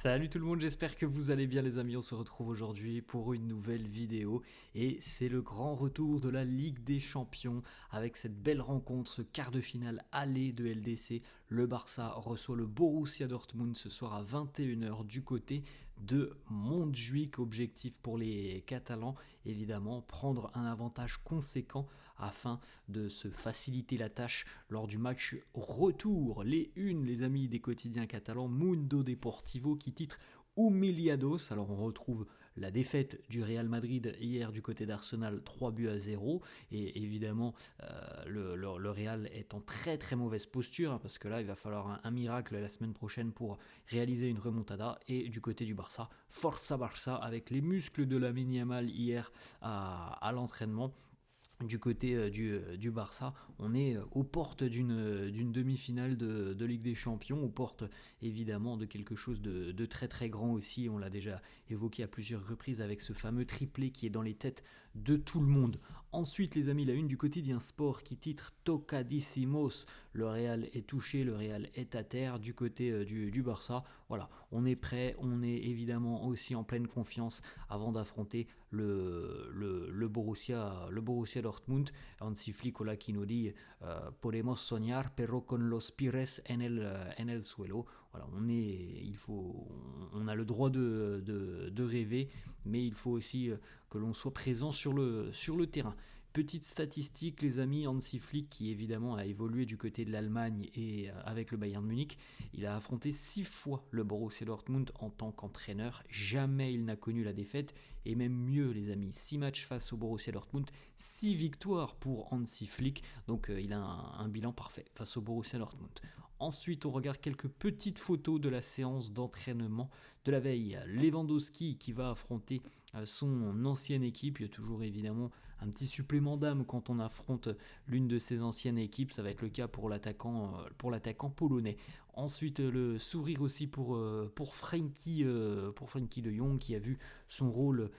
Salut tout le monde, j'espère que vous allez bien les amis, on se retrouve aujourd'hui pour une nouvelle vidéo et c'est le grand retour de la Ligue des Champions avec cette belle rencontre, ce quart de finale aller de LDC. Le Barça reçoit le Borussia Dortmund ce soir à 21h du côté de Montjuïc. Objectif pour les Catalans, évidemment, prendre un avantage conséquent afin de se faciliter la tâche lors du match retour. Les amis des quotidiens catalans, Mundo Deportivo qui titre Humiliados. Alors on retrouve la défaite du Real Madrid hier du côté d'Arsenal 3-0 et évidemment le Real est en très très mauvaise posture parce que là il va falloir un miracle la semaine prochaine pour réaliser une remontada. Et du côté du Barça, Forza Barça avec les muscles de Lamine Yamal hier à l'entraînement. Du côté du Barça, on est aux portes d'une demi-finale de Ligue des Champions, aux portes évidemment de quelque chose de très très grand aussi. On l'a déjà évoqué à plusieurs reprises avec ce fameux triplé qui est dans les têtes de tout le monde. Ensuite les amis, la une du quotidien Sport qui titre Tocadissimos. Le Real est touché, le Real est à terre du côté du Barça. Voilà, on est prêt, on est évidemment aussi en pleine confiance avant d'affronter le Borussia Dortmund. Hansi Flick là qui nous dit podemos soñar pero con los pies en el suelo. Voilà, on a le droit de rêver, mais il faut aussi que l'on soit présent sur le terrain. Petite statistique les amis, Hansi Flick qui évidemment a évolué du côté de l'Allemagne et avec le Bayern Munich, il a affronté 6 fois le Borussia Dortmund en tant qu'entraîneur, jamais il n'a connu la défaite et même mieux les amis, 6 matchs face au Borussia Dortmund, 6 victoires pour Hansi Flick, donc il a un bilan parfait face au Borussia Dortmund. Ensuite, on regarde quelques petites photos de la séance d'entraînement de la veille. Lewandowski qui va affronter son ancienne équipe. Il y a toujours évidemment un petit supplément d'âme quand on affronte l'une de ses anciennes équipes. Ça va être le cas pour l'attaquant polonais. Ensuite, le sourire aussi pour Frenkie de Jong qui a vu son rôle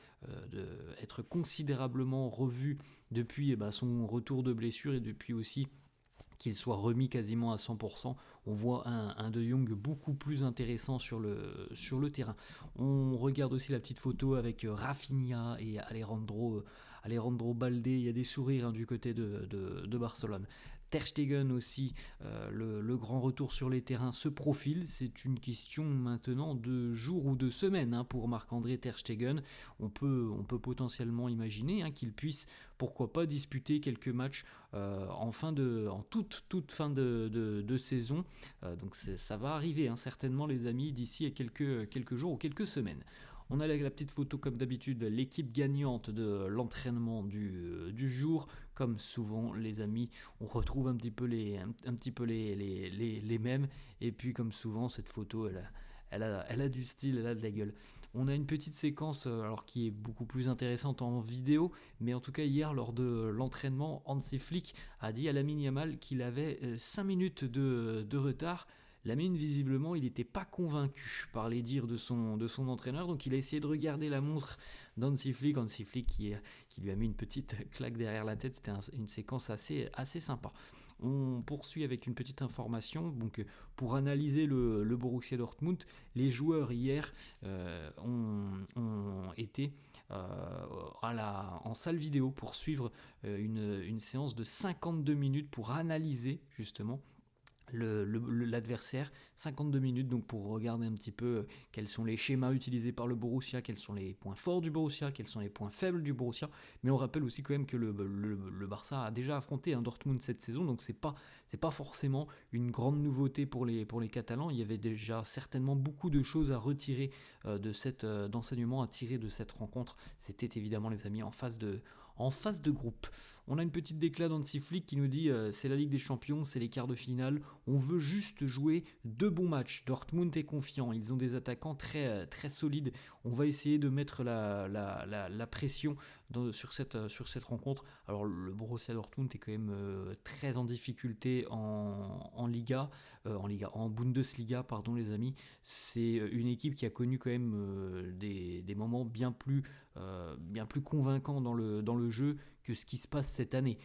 être considérablement revu depuis son retour de blessure et depuis aussi qu'il soit remis quasiment à 100%, on voit un De Jong beaucoup plus intéressant sur le terrain. On regarde aussi la petite photo avec Rafinha et Alejandro Balde, il y a des sourires du côté de Barcelone. Ter Stegen aussi, le grand retour sur les terrains se profile. C'est une question maintenant de jours ou de semaines pour Marc-André Ter Stegen. On peut potentiellement imaginer qu'il puisse, pourquoi pas, disputer quelques matchs en toute fin de saison. Donc ça va arriver certainement les amis d'ici à quelques jours ou quelques semaines. On a la petite photo comme d'habitude, l'équipe gagnante de l'entraînement du jour. Comme souvent les amis, on retrouve un petit peu les mêmes. Et puis comme souvent cette photo elle a du style, elle a de la gueule. On a une petite séquence alors qui est beaucoup plus intéressante en vidéo, mais en tout cas hier lors de l'entraînement, Hansi Flick a dit à Lamine Yamal qu'il avait 5 minutes de retard. Lamine, visiblement, il n'était pas convaincu par les dires de son entraîneur, donc il a essayé de regarder la montre d'Hansi Flick. Hansi Flick qui lui a mis une petite claque derrière la tête. C'était une séquence assez sympa. On poursuit avec une petite information. Donc, pour analyser le Borussia Dortmund, les joueurs hier ont été en salle vidéo pour suivre une séance de 52 minutes pour analyser justement l'adversaire, 52 minutes donc pour regarder un petit peu quels sont les schémas utilisés par le Borussia, quels sont les points forts du Borussia, quels sont les points faibles du Borussia. Mais on rappelle aussi quand même que le Barça a déjà affronté un Dortmund cette saison, donc c'est pas forcément une grande nouveauté pour les Catalans. Il y avait déjà certainement beaucoup de choses à retirer d'enseignement à tirer de cette rencontre. C'était évidemment les amis en phase de groupe. On a une petite déclat d'Hansi Flick qui nous dit c'est la Ligue des Champions, c'est les quarts de finale, on veut juste jouer 2 bons matchs. Dortmund est confiant, ils ont des attaquants très, très solides, on va essayer de mettre la pression sur cette rencontre. Alors le Borussia Dortmund est quand même très en difficulté en Bundesliga, pardon les amis. C'est une équipe qui a connu quand même des moments bien plus convaincants dans le jeu que ce qui se passe cette année.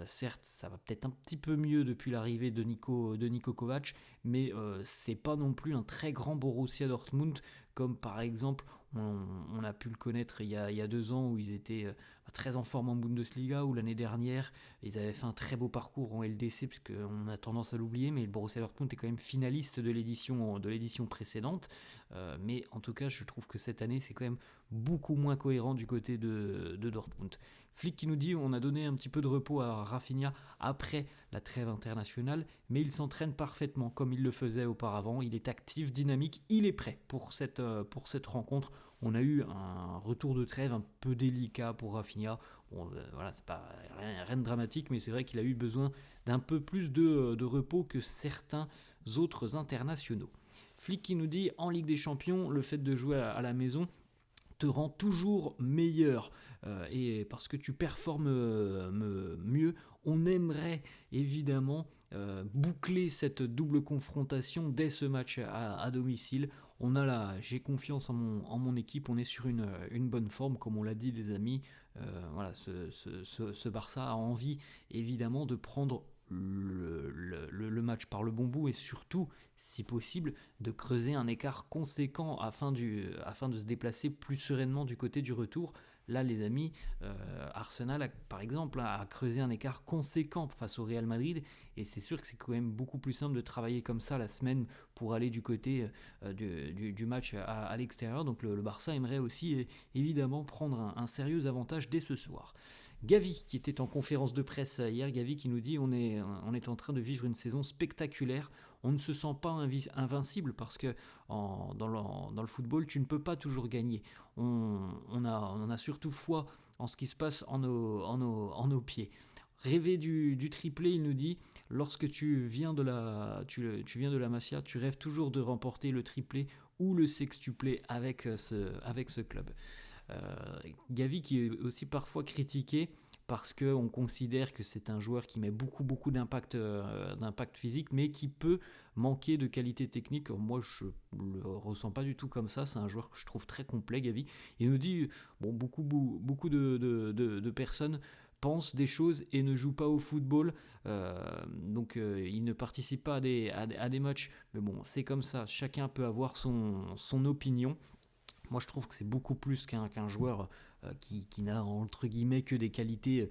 Certes, ça va peut-être un petit peu mieux depuis l'arrivée de Niko Kovac, mais c'est pas non plus un très grand Borussia Dortmund, comme par exemple on a pu le connaître il y a 2 ans où ils étaient très en forme en Bundesliga, ou l'année dernière ils avaient fait un très beau parcours en LDC, parce qu'on a tendance à l'oublier, mais le Borussia Dortmund est quand même finaliste de l'édition précédente. Mais en tout cas, je trouve que cette année, c'est quand même beaucoup moins cohérent du côté de Dortmund. Flick qui nous dit on a donné un petit peu de repos à Rafinha après la trêve internationale, mais il s'entraîne parfaitement comme il le faisait auparavant. Il est actif, dynamique, il est prêt pour cette rencontre. On a eu un retour de trêve un peu délicat pour Rafinha. Bon, voilà, c'est pas rien de dramatique, mais c'est vrai qu'il a eu besoin d'un peu plus de repos que certains autres internationaux. Flick qui nous dit en Ligue des Champions, le fait de jouer à la maison te rend toujours meilleur, et parce que tu performes mieux. On aimerait évidemment boucler cette double confrontation dès ce match à domicile. J'ai confiance en mon équipe, on est sur une bonne forme, comme on l'a dit les amis. Voilà, ce Barça a envie évidemment de prendre le match par le bon bout, et surtout, si possible, de creuser un écart conséquent afin de se déplacer plus sereinement du côté du retour. Là, les amis, Arsenal, par exemple, a creusé un écart conséquent face au Real Madrid, et c'est sûr que c'est quand même beaucoup plus simple de travailler comme ça la semaine pour aller du côté du match à l'extérieur. Donc le Barça aimerait aussi évidemment prendre un sérieux avantage dès ce soir. Gavi qui était en conférence de presse hier, Gavi qui nous dit on est en train de vivre une saison spectaculaire. On ne se sent pas invincible, parce que dans le football, tu ne peux pas toujours gagner. On a surtout foi en ce qui se passe en nos pieds. Rêver du triplé, il nous dit, lorsque tu viens de la Masia, tu rêves toujours de remporter le triplé ou le sextuplé avec ce club. Gavi qui est aussi parfois critiqué parce qu'on considère que c'est un joueur qui met beaucoup d'impact physique, mais qui peut manquer de qualité technique. Moi, je ne le ressens pas du tout comme ça. C'est un joueur que je trouve très complet, Gavi. Il nous dit, beaucoup de personnes pensent des choses et ne jouent pas au football, donc il ne participe pas à des matchs, mais bon, c'est comme ça, chacun peut avoir son opinion. Moi, je trouve que c'est beaucoup plus qu'un joueur qui n'a entre guillemets que des qualités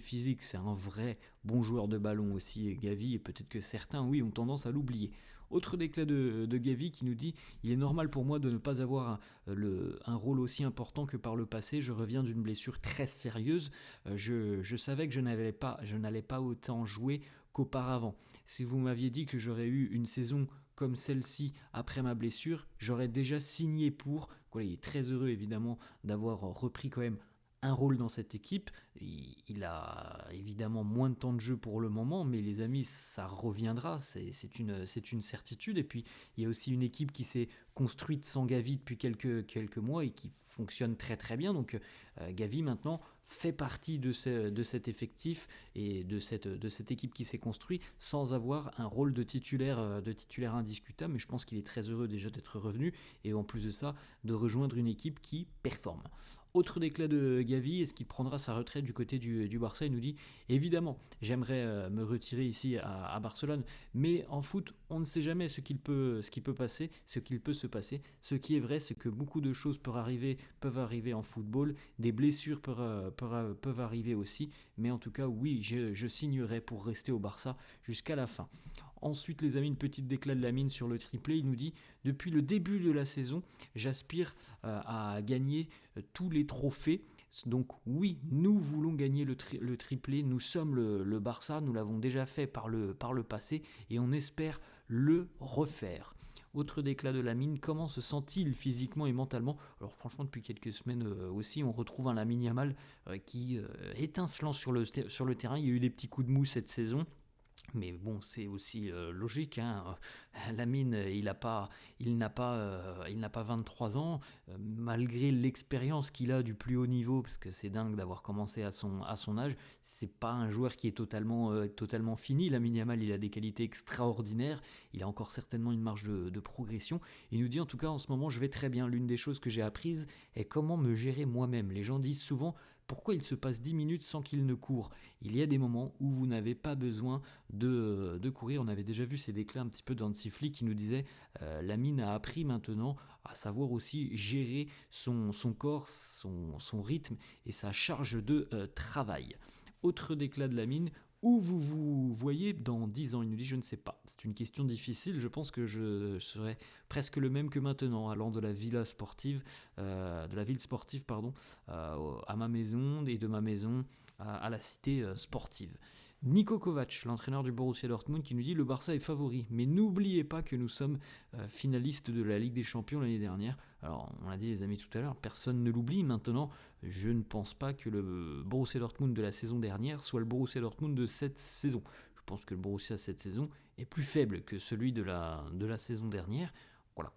physiques. C'est un vrai bon joueur de ballon aussi, Gavi, et peut-être que certains, oui, ont tendance à l'oublier. Autre déclat de Gavi qui nous dit « Il est normal pour moi de ne pas avoir un rôle aussi important que par le passé. Je reviens d'une blessure très sérieuse. Je savais que je n'allais pas autant jouer qu'auparavant. Si vous m'aviez dit que j'aurais eu une saison comme celle-ci après ma blessure, j'aurais déjà signé pour. » Il est très heureux évidemment d'avoir repris quand même un rôle dans cette équipe. Il a évidemment moins de temps de jeu pour le moment, mais les amis, ça reviendra, c'est une certitude. Et puis il y a aussi une équipe qui s'est construite sans Gavi depuis quelques mois et qui fonctionne très très bien. Donc Gavi maintenant fait partie de cet effectif et de cette équipe qui s'est construite sans avoir un rôle de titulaire indiscutable. Mais je pense qu'il est très heureux déjà d'être revenu, et en plus de ça, de rejoindre une équipe qui performe. Autre déclat de Gavi, est-ce qu'il prendra sa retraite du côté du Barça? Il nous dit évidemment, j'aimerais me retirer ici à Barcelone, mais en foot, on ne sait jamais ce qui peut se passer. Ce qui est vrai, c'est que beaucoup de choses peuvent arriver en football, des blessures peuvent arriver aussi, mais en tout cas, oui, je signerai pour rester au Barça jusqu'à la fin. Ensuite, les amis, une petite déclat de Lamine sur le triplé. Il nous dit « Depuis le début de la saison, j'aspire à gagner tous les trophées. Donc oui, nous voulons gagner le triplé. Nous sommes le Barça. Nous l'avons déjà fait par le passé et on espère le refaire. » Autre déclat de Lamine, comment se sent-il physiquement et mentalement? Alors franchement, depuis quelques semaines aussi, on retrouve un Lamine Yamal qui étincelant sur le terrain. Il y a eu des petits coups de mou cette saison. Mais bon, c'est aussi logique, hein. Lamine, il n'a pas 23 ans, malgré l'expérience qu'il a du plus haut niveau, parce que c'est dingue d'avoir commencé à son âge. C'est pas un joueur qui est totalement fini. Lamine Yamal, il a des qualités extraordinaires. Il a encore certainement une marge de progression. Il nous dit en tout cas en ce moment, je vais très bien. L'une des choses que j'ai apprises est comment me gérer moi-même. Les gens disent souvent Pourquoi il se passe 10 minutes sans qu'il ne court? Il y a des moments où vous n'avez pas besoin de courir. On avait déjà vu ces déclats un petit peu d'Hansi Flick qui nous disait Lamine a appris maintenant à savoir aussi gérer son corps, son rythme et sa charge de travail. Autre déclat de Lamine, où vous voyez dans 10 ans? Il nous dit je ne sais pas. C'est une question difficile, je pense que je serai presque le même que maintenant, allant de la ville sportive, à ma maison et de ma maison à la cité sportive. Niko Kovac, l'entraîneur du Borussia Dortmund, qui nous dit le Barça est favori, mais n'oubliez pas que nous sommes finalistes de la Ligue des Champions l'année dernière. Alors, on l'a dit les amis tout à l'heure, personne ne l'oublie. Maintenant, je ne pense pas que le Borussia Dortmund de la saison dernière soit le Borussia Dortmund de cette saison. Je pense que le Borussia cette saison est plus faible que celui de la saison dernière. Voilà,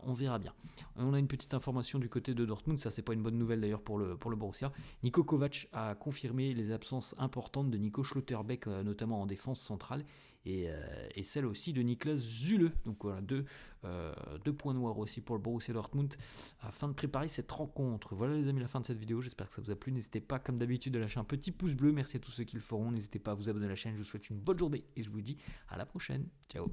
on verra bien. On a une petite information du côté de Dortmund, ça c'est pas une bonne nouvelle d'ailleurs pour le Borussia. Niko Kovac a confirmé les absences importantes de Nico Schlotterbeck, notamment en défense centrale, et celle aussi de Niklas Süle. Donc voilà, deux points noirs aussi pour le Borussia Dortmund afin de préparer cette rencontre. Voilà les amis, la fin de cette vidéo, j'espère que ça vous a plu. N'hésitez pas comme d'habitude à lâcher un petit pouce bleu, merci à tous ceux qui le feront. N'hésitez pas à vous abonner à la chaîne, je vous souhaite une bonne journée et je vous dis à la prochaine. Ciao.